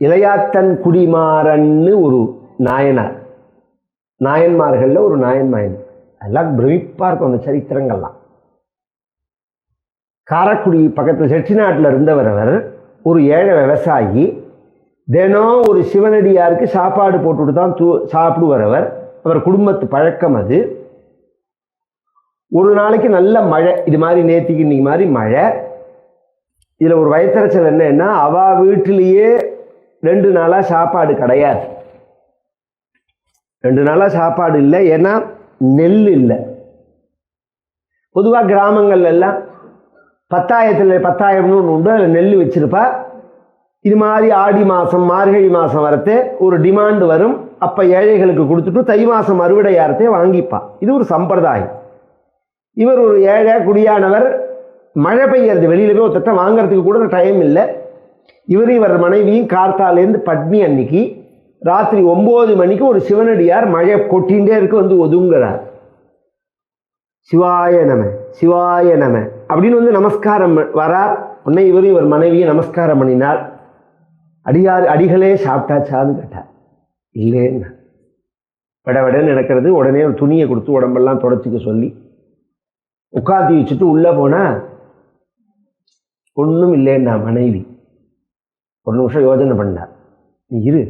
இளையாத்தன் குடிமாறன்னு ஒரு நாயனார், நாயன்மார்கள்ல ஒரு நாயன்மாயன். அதெல்லாம் பிரமிப்பா இருக்கும் அந்த சரித்திரங்கள்லாம். காரைக்குடி பக்கத்தில் செட்டிநாட்டில் இருந்தவர். அவர் ஒரு ஏழை விவசாயி. தினம் ஒரு சிவனடியாருக்கு சாப்பாடு போட்டுட்டு தான் சாப்பிடுவார். அவர் குடும்பத்து பழக்கம் அது. ஒரு நாளைக்கு நல்ல மழை, இது மாதிரி நேத்திக்கு இன்னைக்கு மாதிரி மழை. இதில் ஒரு வயிற்றுச்சல் என்னன்னா, அவ வீட்டிலேயே 2 நாளாக சாப்பாடு கிடையாது. 2 நாளாக சாப்பாடு இல்லை. ஏன்னா நெல் இல்லை. பொதுவாக கிராமங்கள் எல்லாம் 10,000 ஒன்று உண்டு, அதில் நெல் வச்சிருப்பா. இது மாதிரி ஆடி மாதம் மார்கழி மாதம் வரத்தே ஒரு டிமாண்டு வரும். அப்போ ஏழைகளுக்கு கொடுத்துட்டு தை மாதம் அறுவடையாரத்தே வாங்கிப்பா. இது ஒரு சம்பிரதாயம். இவர் ஒரு ஏழை குடியானவர். மழை பெய்யறது, வெளியில போய் ஒருத்தட்ட வாங்கறதுக்கு கூட டைம் இல்லை. இவர் மனைவியும் கார்த்தாலேருந்து பட்னி. அன்னைக்கு ராத்திரி 9 மணிக்கு ஒரு சிவனடியார் மழை கொட்டிகிட்டே இருக்க வந்து ஒதுங்குறார். சிவாய நம சிவாய நம அப்படின்னு வந்து நமஸ்காரம் வரார். உடனே இவர் மனைவியை நமஸ்காரம் பண்ணினார். அடிகளே சாப்பிட்டாச்சான்னு கேட்டார். இல்லைன்னா விடன்னு நடக்கிறது. உடனே ஒரு துணியை கொடுத்து உடம்பெல்லாம் தொடச்சிக்க சொல்லி உட்காந்து வச்சுட்டு உள்ள போனா ஒன்றும் இல்லைன்னா மனைவி. ஒரு நிமிஷம் யோஜனை பண்ணார். நீ இரு,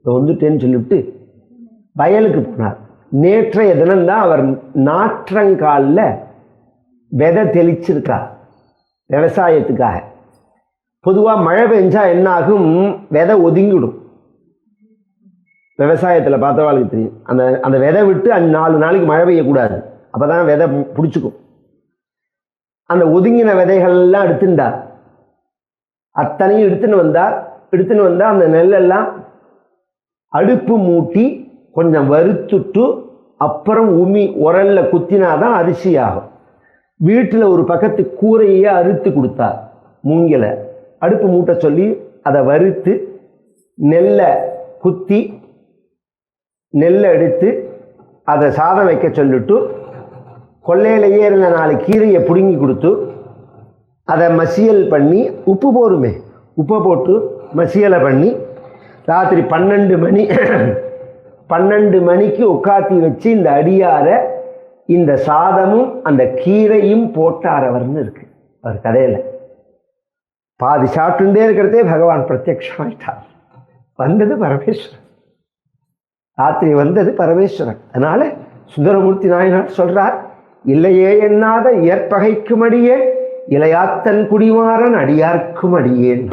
வந்துட்டேன்னு சொல்லிவிட்டு வயலுக்கு போனார். நேற்றைய தினம்தான் அவர் நாற்றங்காலில் விதை தெளிச்சிருக்கார் விவசாயத்துக்காக. பொதுவாக மழை பெஞ்சா என்ன ஆகும், விதை ஒதுங்கிடும். விவசாயத்தில் பார்த்தவாளுக்கு தெரியும். அந்த விதை விட்டு 4 நாளைக்கு மழை பெய்யக்கூடாது. அப்போதான் விதை பிடிச்சிக்கும். அந்த ஒதுங்கின விதைகள்லாம் எடுத்துட்டார். அத்தனையும் எடுத்துன்னு வந்தால் அந்த நெல்லெல்லாம் அடுப்பு மூட்டி கொஞ்சம் வறுத்துட்டு அப்புறம் உரல்ல குத்தினாதான் அரிசி ஆகும். வீட்டில் ஒரு பக்கத்து கூரையே அறுத்து கொடுத்தார். மூங்கில அடுப்பு மூட்ட சொல்லி அதை வறுத்து நெல்லை குத்தி நெல்லை எடுத்து அதை சாதம் வைக்க சொல்லிட்டு கொள்ளையிலேயே இருந்த 4 கீரையை பிடுங்கி கொடுத்து அதை மசியல் பண்ணி உப்பு போட்டு மசியலை பண்ணி ராத்திரி 12 மணிக்கு உட்காத்தி வச்சு இந்த அடியார இந்த சாதமும் அந்த கீரையும் போட்டாரவர்னு இருக்கு அவர் கதையில. பாதி சாப்பிட்டுட்டே இருக்கிறதே பகவான் பிரத்யக்ஷமாயிட்டார். வந்தது பரமேஸ்வரன். ராத்திரி வந்தது பரமேஸ்வரன். அதனால சுந்தரமூர்த்தி நாயனார் சொல்றார், இல்லையே என்னாத ஏற்பகைக்கும் அடியே இளையாத்தன் குடிமாறன் அடியார்க்கும் அடியேன்.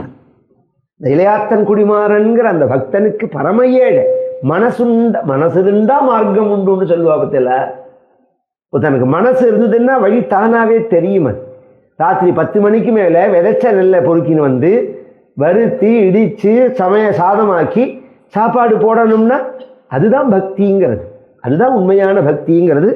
இந்த இளையாத்தன் குடிமாறன்கிற அந்த பக்தனுக்கு பரம ஏழை. மனசு இருந்தா மார்க்கம் உண்டுன்னு சொல்லுவா. பத்தில தனக்கு மனசு இருந்ததுன்னா வழி தானாவே தெரியும். ராத்திரி 10 மணிக்கு மேலே விதைச்ச நெல்லை பொறுக்கின்னு வந்து வறுத்தி இடித்து சாதமாக்கி சாப்பாடு போடணும்னா அதுதான் பக்திங்கிறது. அதுதான் உண்மையான பக்திங்கிறது.